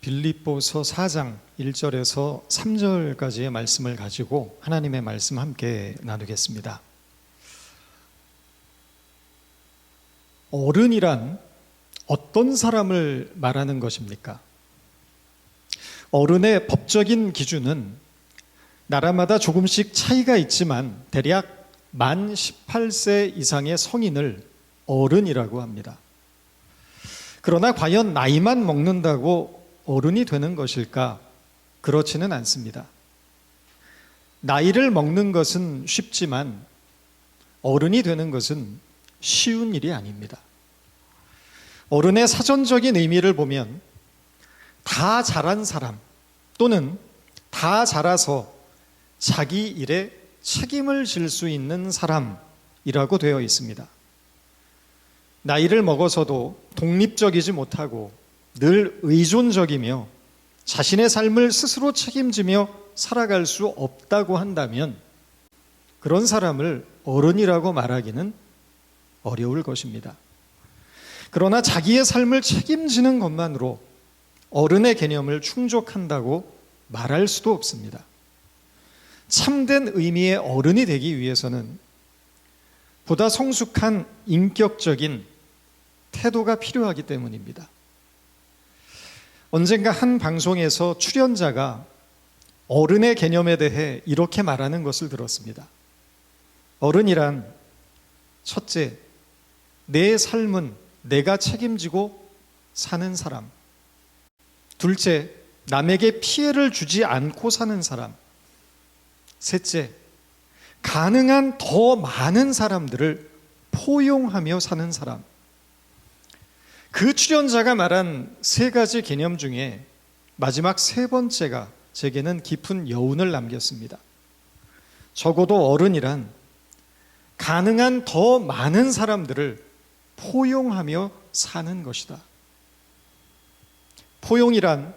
빌립보서 4장 1절에서 3절까지의 말씀을 가지고 하나님의 말씀 함께 나누겠습니다. 어른이란 어떤 사람을 말하는 것입니까? 어른의 법적인 기준은 나라마다 조금씩 차이가 있지만 대략 만 18세 이상의 성인을 어른이라고 합니다. 그러나 과연 나이만 먹는다고 어른이 되는 것일까? 그렇지는 않습니다. 나이를 먹는 것은 쉽지만 어른이 되는 것은 쉬운 일이 아닙니다. 어른의 사전적인 의미를 보면 다 자란 사람 또는 다 자라서 자기 일에 책임을 질 수 있는 사람이라고 되어 있습니다. 나이를 먹어서도 독립적이지 못하고 늘 의존적이며 자신의 삶을 스스로 책임지며 살아갈 수 없다고 한다면 그런 사람을 어른이라고 말하기는 어려울 것입니다. 그러나 자기의 삶을 책임지는 것만으로 어른의 개념을 충족한다고 말할 수도 없습니다. 참된 의미의 어른이 되기 위해서는 보다 성숙한 인격적인 태도가 필요하기 때문입니다. 언젠가 한 방송에서 출연자가 어른의 개념에 대해 이렇게 말하는 것을 들었습니다. 어른이란 첫째, 내 삶은 내가 책임지고 사는 사람. 둘째, 남에게 피해를 주지 않고 사는 사람. 셋째, 가능한 더 많은 사람들을 포용하며 사는 사람. 그 출연자가 말한 세 가지 개념 중에 마지막 세 번째가 제게는 깊은 여운을 남겼습니다. 적어도 어른이란 가능한 더 많은 사람들을 포용하며 사는 것이다. 포용이란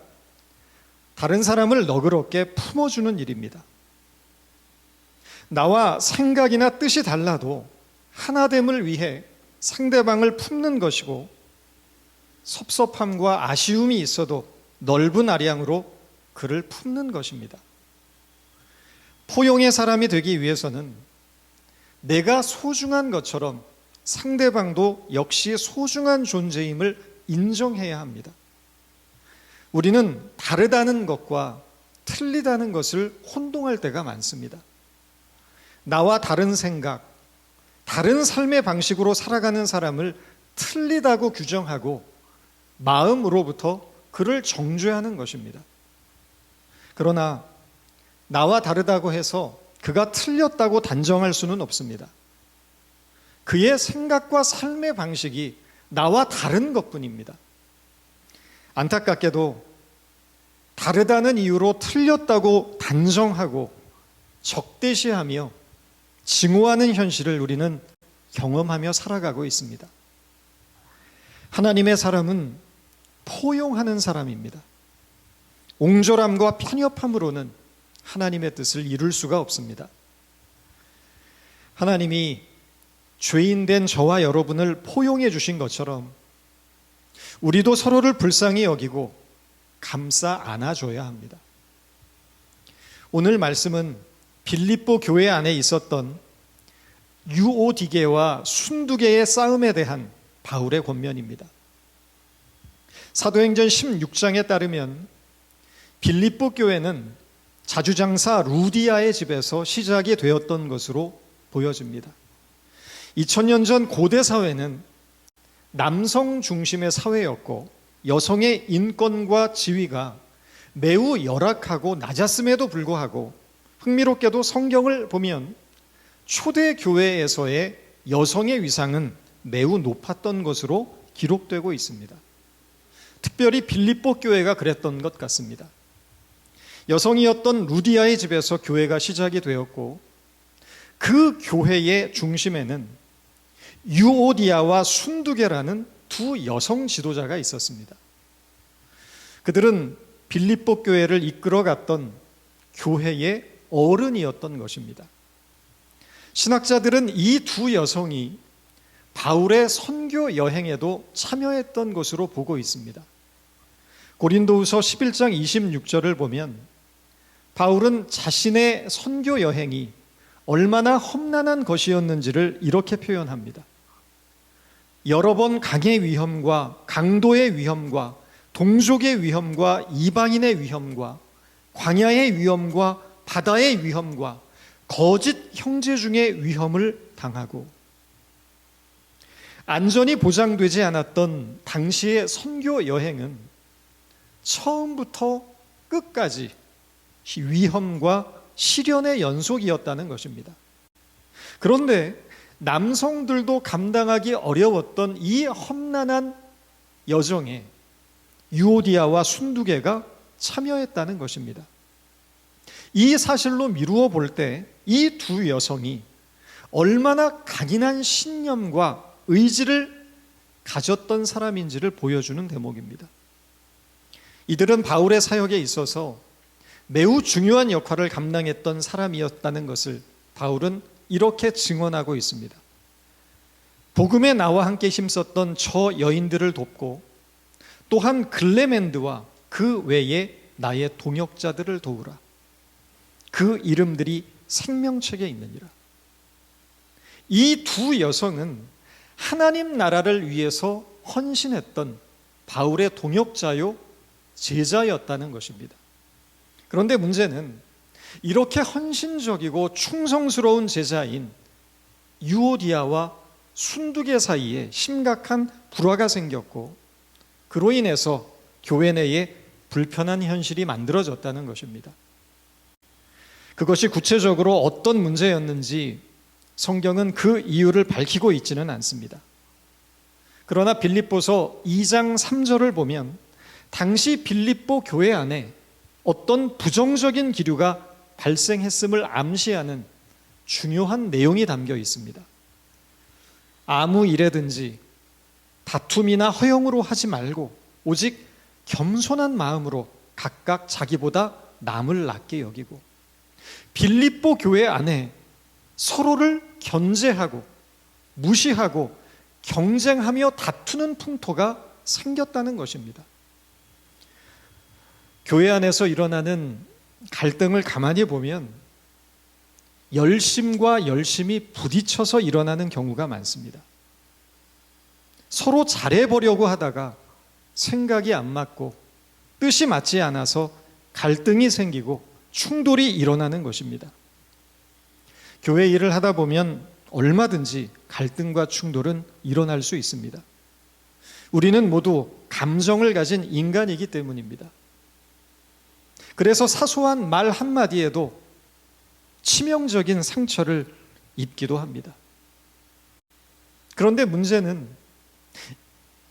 다른 사람을 너그럽게 품어주는 일입니다. 나와 생각이나 뜻이 달라도 하나됨을 위해 상대방을 품는 것이고 섭섭함과 아쉬움이 있어도 넓은 아량으로 그를 품는 것입니다. 포용의 사람이 되기 위해서는 내가 소중한 것처럼 상대방도 역시 소중한 존재임을 인정해야 합니다. 우리는 다르다는 것과 틀리다는 것을 혼동할 때가 많습니다. 나와 다른 생각, 다른 삶의 방식으로 살아가는 사람을 틀리다고 규정하고 마음으로부터 그를 정죄하는 것입니다. 그러나 나와 다르다고 해서 그가 틀렸다고 단정할 수는 없습니다. 그의 생각과 삶의 방식이 나와 다른 것뿐입니다. 안타깝게도 다르다는 이유로 틀렸다고 단정하고 적대시하며 증오하는 현실을 우리는 경험하며 살아가고 있습니다. 하나님의 사람은 포용하는 사람입니다. 옹졸함과 편협함으로는 하나님의 뜻을 이룰 수가 없습니다. 하나님이 죄인된 저와 여러분을 포용해 주신 것처럼 우리도 서로를 불쌍히 여기고 감싸 안아줘야 합니다. 오늘 말씀은 빌립보 교회 안에 있었던 유오디게와 순두게의 싸움에 대한 바울의 권면입니다. 사도행전 16장에 따르면 빌립보 교회는 자주장사 루디아의 집에서 시작이 되었던 것으로 보여집니다. 2000년 전 고대 사회는 남성 중심의 사회였고 여성의 인권과 지위가 매우 열악하고 낮았음에도 불구하고 흥미롭게도 성경을 보면 초대 교회에서의 여성의 위상은 매우 높았던 것으로 기록되고 있습니다. 특별히 빌립보 교회가 그랬던 것 같습니다. 여성이었던 루디아의 집에서 교회가 시작이 되었고 그 교회의 중심에는 유오디아와 순두게라는 두 여성 지도자가 있었습니다. 그들은 빌립보 교회를 이끌어갔던 교회의 어른이었던 것입니다. 신학자들은 이 두 여성이 바울의 선교 여행에도 참여했던 것으로 보고 있습니다. 고린도후서 11장 26절을 보면 바울은 자신의 선교 여행이 얼마나 험난한 것이었는지를 이렇게 표현합니다. 여러 번 강의 위험과 강도의 위험과 동족의 위험과 이방인의 위험과 광야의 위험과 바다의 위험과 거짓 형제 중의 위험을 당하고 안전이 보장되지 않았던 당시의 선교 여행은 처음부터 끝까지 위험과 시련의 연속이었다는 것입니다. 그런데 남성들도 감당하기 어려웠던 이 험난한 여정에 유오디아와 순두계가 참여했다는 것입니다. 이 사실로 미루어 볼 때 이 두 여성이 얼마나 강인한 신념과 의지를 가졌던 사람인지를 보여주는 대목입니다. 이들은 바울의 사역에 있어서 매우 중요한 역할을 감당했던 사람이었다는 것을 바울은 이렇게 증언하고 있습니다. 복음에 나와 함께 힘썼던 저 여인들을 돕고 또한 글레멘드와 그 외에 나의 동역자들을 도우라. 그 이름들이 생명책에 있느니라. 이 두 여성은 하나님 나라를 위해서 헌신했던 바울의 동역자요 제자였다는 것입니다. 그런데 문제는 이렇게 헌신적이고 충성스러운 제자인 유오디아와 순두계 사이에 심각한 불화가 생겼고 그로 인해서 교회 내에 불편한 현실이 만들어졌다는 것입니다. 그것이 구체적으로 어떤 문제였는지 성경은 그 이유를 밝히고 있지는 않습니다. 그러나 빌립보서 2장 3절을 보면 당시 빌립보 교회 안에 어떤 부정적인 기류가 발생했음을 암시하는 중요한 내용이 담겨 있습니다. 아무 일에든지 다툼이나 허영으로 하지 말고 오직 겸손한 마음으로 각각 자기보다 남을 낮게 여기고 빌립보 교회 안에 서로를 견제하고 무시하고 경쟁하며 다투는 풍토가 생겼다는 것입니다. 교회 안에서 일어나는 갈등을 가만히 보면 열심과 열심이 부딪혀서 일어나는 경우가 많습니다. 서로 잘해보려고 하다가 생각이 안 맞고 뜻이 맞지 않아서 갈등이 생기고 충돌이 일어나는 것입니다. 교회 일을 하다 보면 얼마든지 갈등과 충돌은 일어날 수 있습니다. 우리는 모두 감정을 가진 인간이기 때문입니다. 그래서 사소한 말 한마디에도 치명적인 상처를 입기도 합니다. 그런데 문제는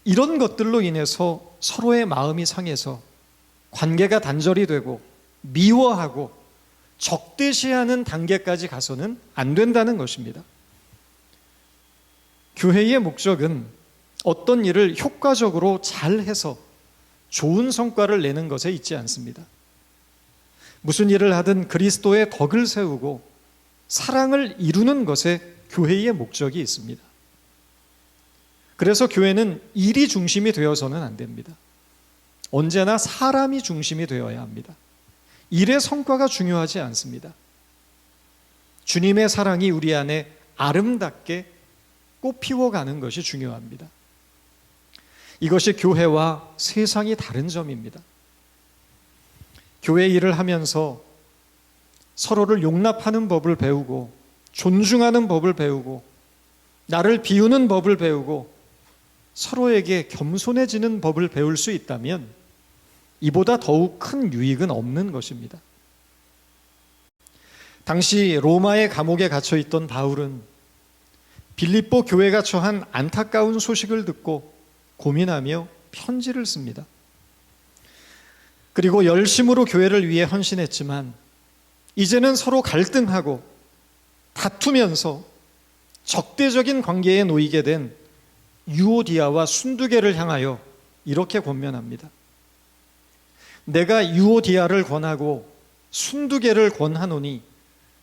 이런 것들로 인해서 서로의 마음이 상해서 관계가 단절이 되고 미워하고 적대시하는 단계까지 가서는 안 된다는 것입니다. 교회의 목적은 어떤 일을 효과적으로 잘해서 좋은 성과를 내는 것에 있지 않습니다. 무슨 일을 하든 그리스도의 덕을 세우고 사랑을 이루는 것에 교회의 목적이 있습니다. 그래서 교회는 일이 중심이 되어서는 안 됩니다. 언제나 사람이 중심이 되어야 합니다. 일의 성과가 중요하지 않습니다. 주님의 사랑이 우리 안에 아름답게 꽃피워가는 것이 중요합니다. 이것이 교회와 세상이 다른 점입니다. 교회 일을 하면서 서로를 용납하는 법을 배우고 존중하는 법을 배우고 나를 비우는 법을 배우고 서로에게 겸손해지는 법을 배울 수 있다면 이보다 더욱 큰 유익은 없는 것입니다. 당시 로마의 감옥에 갇혀 있던 바울은 빌립보 교회가 처한 안타까운 소식을 듣고 고민하며 편지를 씁니다. 그리고 열심으로 교회를 위해 헌신했지만 이제는 서로 갈등하고 다투면서 적대적인 관계에 놓이게 된 유오디아와 순두계를 향하여 이렇게 권면합니다. 내가 유오디아를 권하고 순두계를 권하노니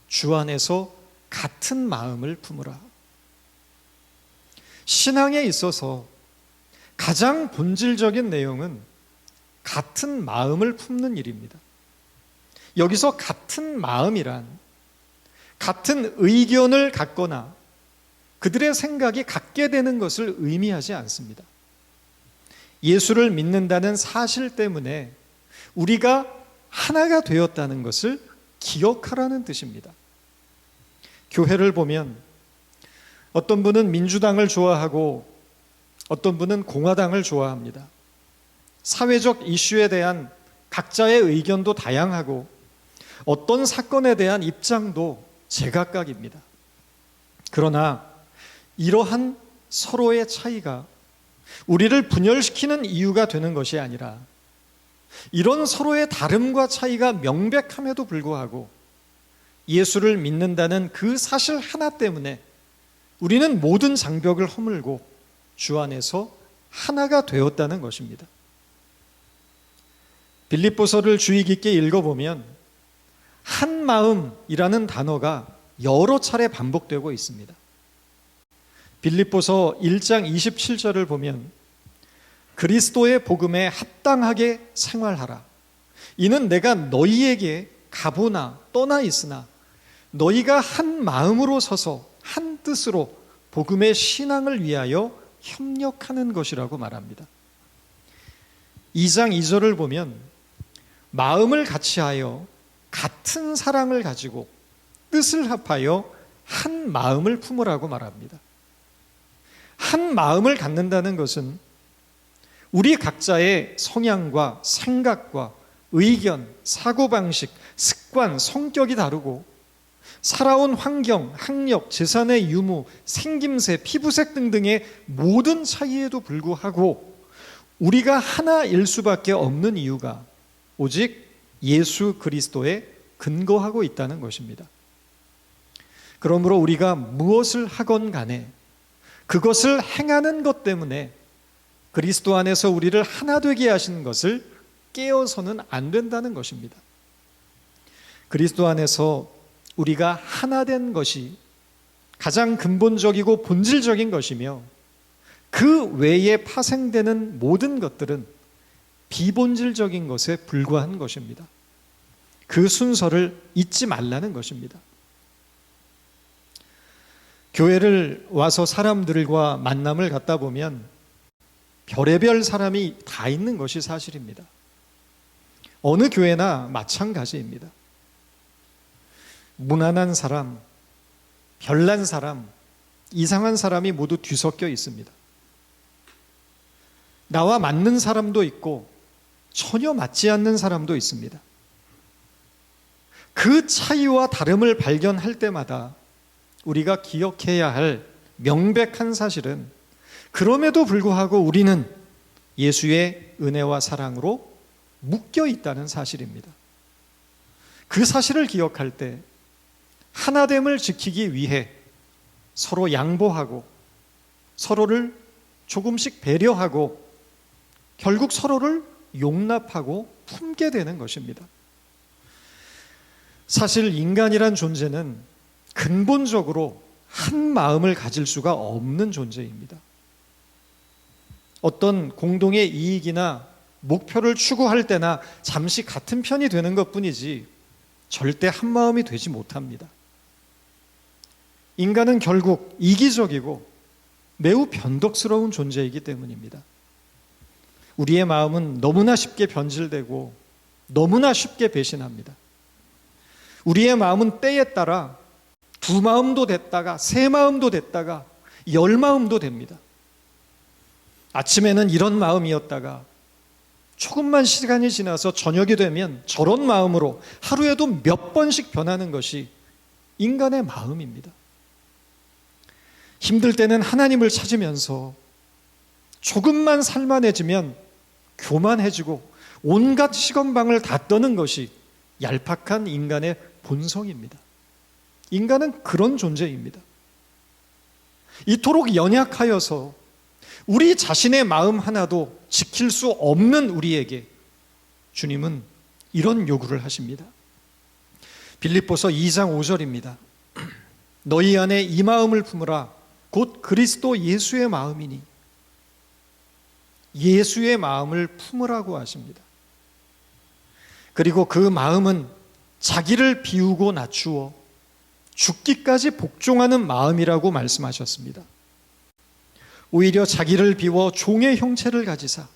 주 안에서 같은 마음을 품으라. 신앙에 있어서 가장 본질적인 내용은 같은 마음을 품는 일입니다. 여기서 같은 마음이란 같은 의견을 갖거나 그들의 생각이 같게 되는 것을 의미하지 않습니다. 예수를 믿는다는 사실 때문에 우리가 하나가 되었다는 것을 기억하라는 뜻입니다. 교회를 보면 어떤 분은 민주당을 좋아하고 어떤 분은 공화당을 좋아합니다. 사회적 이슈에 대한 각자의 의견도 다양하고 어떤 사건에 대한 입장도 제각각입니다. 그러나 이러한 서로의 차이가 우리를 분열시키는 이유가 되는 것이 아니라 이런 서로의 다름과 차이가 명백함에도 불구하고 예수를 믿는다는 그 사실 하나 때문에 우리는 모든 장벽을 허물고 주 안에서 하나가 되었다는 것입니다. 빌립보서를 주의 깊게 읽어보면 한 마음이라는 단어가 여러 차례 반복되고 있습니다. 빌립보서 1장 27절을 보면 그리스도의 복음에 합당하게 생활하라. 이는 내가 너희에게 가보나 떠나 있으나 너희가 한 마음으로 서서 한 뜻으로 복음의 신앙을 위하여 협력하는 것이라고 말합니다. 2장 2절을 보면 마음을 같이하여 같은 사랑을 가지고 뜻을 합하여 한 마음을 품으라고 말합니다. 한 마음을 갖는다는 것은 우리 각자의 성향과 생각과 의견, 사고방식, 습관, 성격이 다르고 살아온 환경, 학력, 재산의 유무, 생김새, 피부색 등등의 모든 차이에도 불구하고 우리가 하나일 수밖에 없는 이유가 오직 예수 그리스도에 근거하고 있다는 것입니다. 그러므로 우리가 무엇을 하건 간에 그것을 행하는 것 때문에 그리스도 안에서 우리를 하나 되게 하신 것을 깨어서는 안 된다는 것입니다. 그리스도 안에서 우리가 하나 된 것이 가장 근본적이고 본질적인 것이며 그 외에 파생되는 모든 것들은 비본질적인 것에 불과한 것입니다. 그 순서를 잊지 말라는 것입니다. 교회를 와서 사람들과 만남을 갖다 보면 별의별 사람이 다 있는 것이 사실입니다. 어느 교회나 마찬가지입니다. 무난한 사람, 별난 사람, 이상한 사람이 모두 뒤섞여 있습니다. 나와 맞는 사람도 있고 전혀 맞지 않는 사람도 있습니다. 그 차이와 다름을 발견할 때마다 우리가 기억해야 할 명백한 사실은 그럼에도 불구하고 우리는 예수의 은혜와 사랑으로 묶여 있다는 사실입니다. 그 사실을 기억할 때 하나됨을 지키기 위해 서로 양보하고 서로를 조금씩 배려하고 결국 서로를 용납하고 품게 되는 것입니다. 사실 인간이란 존재는 근본적으로 한 마음을 가질 수가 없는 존재입니다. 어떤 공동의 이익이나 목표를 추구할 때나 잠시 같은 편이 되는 것뿐이지 절대 한 마음이 되지 못합니다. 인간은 결국 이기적이고 매우 변덕스러운 존재이기 때문입니다. 우리의 마음은 너무나 쉽게 변질되고 너무나 쉽게 배신합니다. 우리의 마음은 때에 따라 두 마음도 됐다가 세 마음도 됐다가 열 마음도 됩니다. 아침에는 이런 마음이었다가 조금만 시간이 지나서 저녁이 되면 저런 마음으로 하루에도 몇 번씩 변하는 것이 인간의 마음입니다. 힘들 때는 하나님을 찾으면서 조금만 살만해지면 교만해지고 온갖 시건방을 다 떠는 것이 얄팍한 인간의 본성입니다. 인간은 그런 존재입니다. 이토록 연약하여서 우리 자신의 마음 하나도 지킬 수 없는 우리에게 주님은 이런 요구를 하십니다. 빌립보서 2장 5절입니다. 너희 안에 이 마음을 품으라 곧 그리스도 예수의 마음이니 예수의 마음을 품으라고 하십니다. 그리고 그 마음은 자기를 비우고 낮추어 죽기까지 복종하는 마음이라고 말씀하셨습니다. 오히려 자기를 비워 종의 형체를 가지사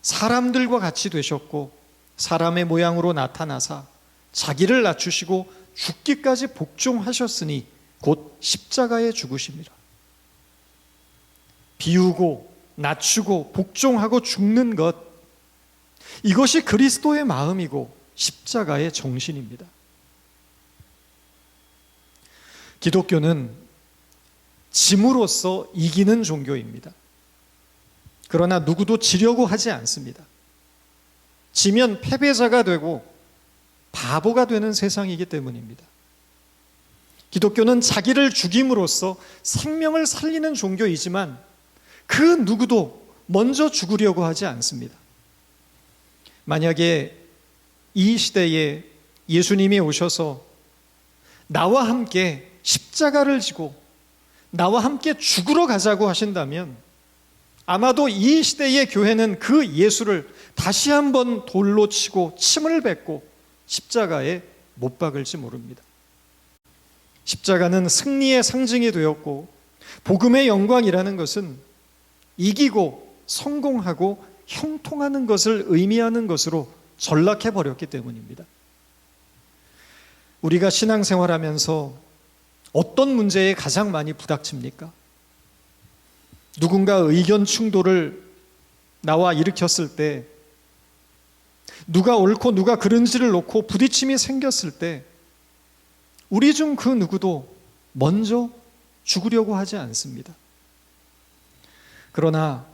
사람들과 같이 되셨고 사람의 모양으로 나타나사 자기를 낮추시고 죽기까지 복종하셨으니 곧 십자가에 죽으심이라. 비우고 낮추고 복종하고 죽는 것, 이것이 그리스도의 마음이고 십자가의 정신입니다. 기독교는 짐으로써 이기는 종교입니다. 그러나 누구도 지려고 하지 않습니다. 지면 패배자가 되고 바보가 되는 세상이기 때문입니다. 기독교는 자기를 죽임으로써 생명을 살리는 종교이지만 그 누구도 먼저 죽으려고 하지 않습니다. 만약에 이 시대에 예수님이 오셔서 나와 함께 십자가를 지고 나와 함께 죽으러 가자고 하신다면 아마도 이 시대의 교회는 그 예수를 다시 한번 돌로 치고 침을 뱉고 십자가에 못 박을지 모릅니다. 십자가는 승리의 상징이 되었고 복음의 영광이라는 것은 이기고 성공하고 형통하는 것을 의미하는 것으로 전락해 버렸기 때문입니다. 우리가 신앙생활하면서 어떤 문제에 가장 많이 부닥칩니까? 누군가 의견 충돌을 나와 일으켰을 때, 누가 옳고 누가 그른지를 놓고 부딪힘이 생겼을 때 우리 중 그 누구도 먼저 죽으려고 하지 않습니다. 그러나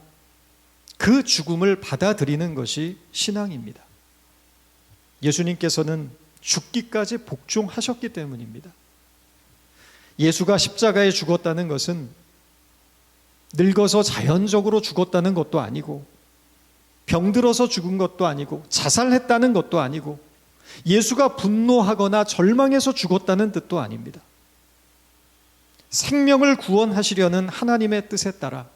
그 죽음을 받아들이는 것이 신앙입니다. 예수님께서는 죽기까지 복종하셨기 때문입니다. 예수가 십자가에 죽었다는 것은 늙어서 자연적으로 죽었다는 것도 아니고 병들어서 죽은 것도 아니고 자살했다는 것도 아니고 예수가 분노하거나 절망해서 죽었다는 뜻도 아닙니다. 생명을 구원하시려는 하나님의 뜻에 따라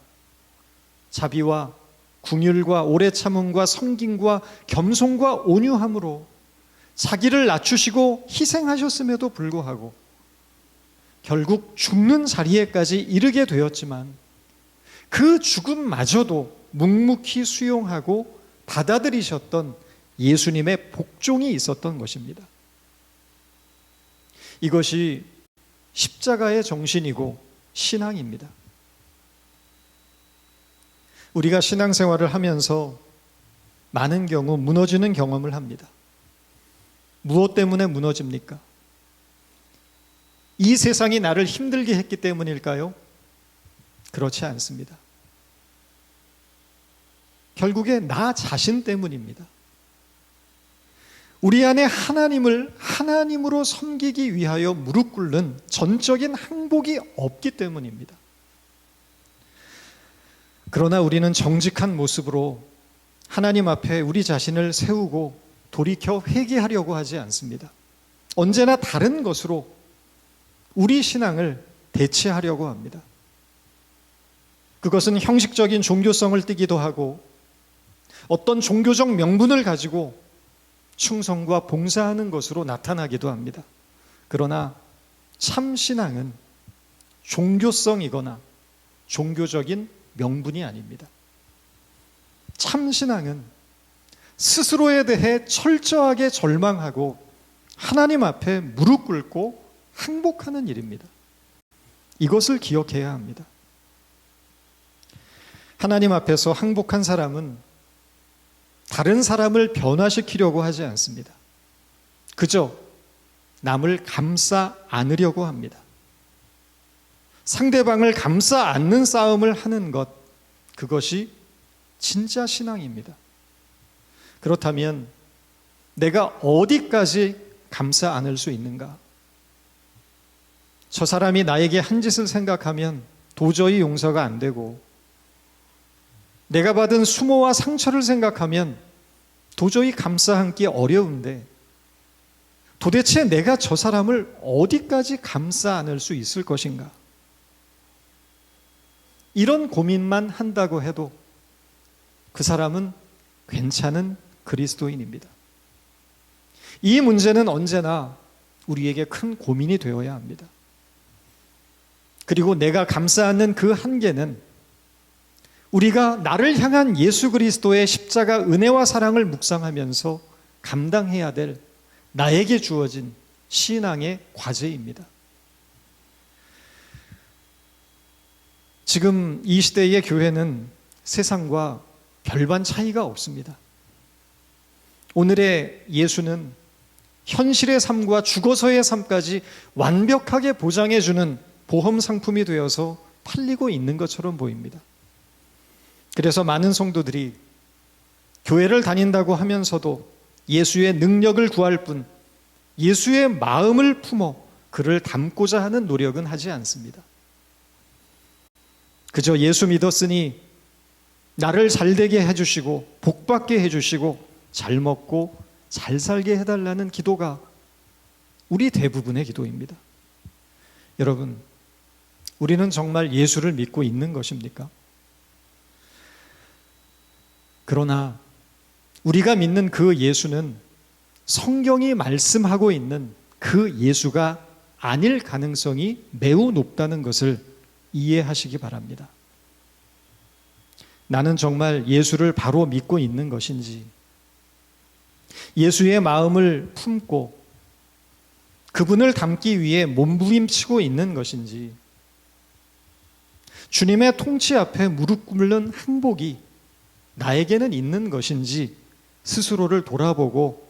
자비와 긍휼과 오래 참음과 섬김과 겸손과 온유함으로 자기를 낮추시고 희생하셨음에도 불구하고 결국 죽는 자리에까지 이르게 되었지만 그 죽음마저도 묵묵히 수용하고 받아들이셨던 예수님의 복종이 있었던 것입니다. 이것이 십자가의 정신이고 신앙입니다. 우리가 신앙생활을 하면서 많은 경우 무너지는 경험을 합니다. 무엇 때문에 무너집니까? 이 세상이 나를 힘들게 했기 때문일까요? 그렇지 않습니다. 결국에 나 자신 때문입니다. 우리 안에 하나님을 하나님으로 섬기기 위하여 무릎 꿇는 전적인 항복이 없기 때문입니다. 그러나 우리는 정직한 모습으로 하나님 앞에 우리 자신을 세우고 돌이켜 회개하려고 하지 않습니다. 언제나 다른 것으로 우리 신앙을 대체하려고 합니다. 그것은 형식적인 종교성을 띠기도 하고 어떤 종교적 명분을 가지고 충성과 봉사하는 것으로 나타나기도 합니다. 그러나 참 신앙은 종교성이거나 종교적인 명분이 아닙니다. 참 신앙은 스스로에 대해 철저하게 절망하고 하나님 앞에 무릎 꿇고 항복하는 일입니다. 이것을 기억해야 합니다. 하나님 앞에서 항복한 사람은 다른 사람을 변화시키려고 하지 않습니다. 그저 남을 감싸 안으려고 합니다. 상대방을 감싸 안는 싸움을 하는 것, 그것이 진짜 신앙입니다. 그렇다면 내가 어디까지 감싸 안을 수 있는가? 저 사람이 나에게 한 짓을 생각하면 도저히 용서가 안 되고 내가 받은 수모와 상처를 생각하면 도저히 감싸 안기 어려운데 도대체 내가 저 사람을 어디까지 감싸 안을 수 있을 것인가? 이런 고민만 한다고 해도 그 사람은 괜찮은 그리스도인입니다. 이 문제는 언제나 우리에게 큰 고민이 되어야 합니다. 그리고 내가 감싸 안는 그 한계는 우리가 나를 향한 예수 그리스도의 십자가 은혜와 사랑을 묵상하면서 감당해야 될 나에게 주어진 신앙의 과제입니다. 지금 이 시대의 교회는 세상과 별반 차이가 없습니다. 오늘의 예수는 현실의 삶과 죽어서의 삶까지 완벽하게 보장해주는 보험 상품이 되어서 팔리고 있는 것처럼 보입니다. 그래서 많은 성도들이 교회를 다닌다고 하면서도 예수의 능력을 구할 뿐 예수의 마음을 품어 그를 닮고자 하는 노력은 하지 않습니다. 그저 예수 믿었으니 나를 잘되게 해주시고 복받게 해주시고 잘 먹고 잘 살게 해달라는 기도가 우리 대부분의 기도입니다. 여러분, 우리는 정말 예수를 믿고 있는 것입니까? 그러나 우리가 믿는 그 예수는 성경이 말씀하고 있는 그 예수가 아닐 가능성이 매우 높다는 것을 이해하시기 바랍니다. 나는 정말 예수를 바로 믿고 있는 것인지, 예수의 마음을 품고 그분을 닮기 위해 몸부림치고 있는 것인지, 주님의 통치 앞에 무릎 꿇는 행복이 나에게는 있는 것인지 스스로를 돌아보고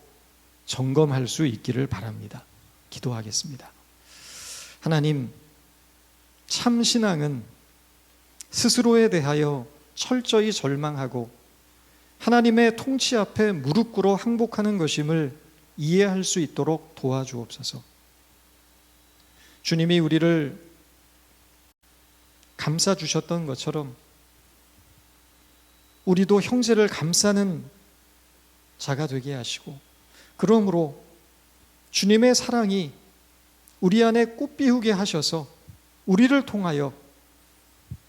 점검할 수 있기를 바랍니다. 기도하겠습니다. 하나님, 참 신앙은 스스로에 대하여 철저히 절망하고 하나님의 통치 앞에 무릎 꿇어 항복하는 것임을 이해할 수 있도록 도와주옵소서. 주님이 우리를 감싸주셨던 것처럼 우리도 형제를 감싸는 자가 되게 하시고, 그러므로 주님의 사랑이 우리 안에 꽃피우게 하셔서 우리를 통하여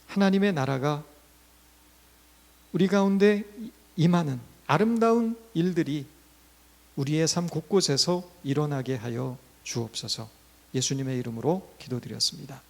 하나님의 나라가 우리 가운데 임하는 아름다운 일들이 우리의 삶 곳곳에서 일어나게 하여 주옵소서. 예수님의 이름으로 기도드렸습니다.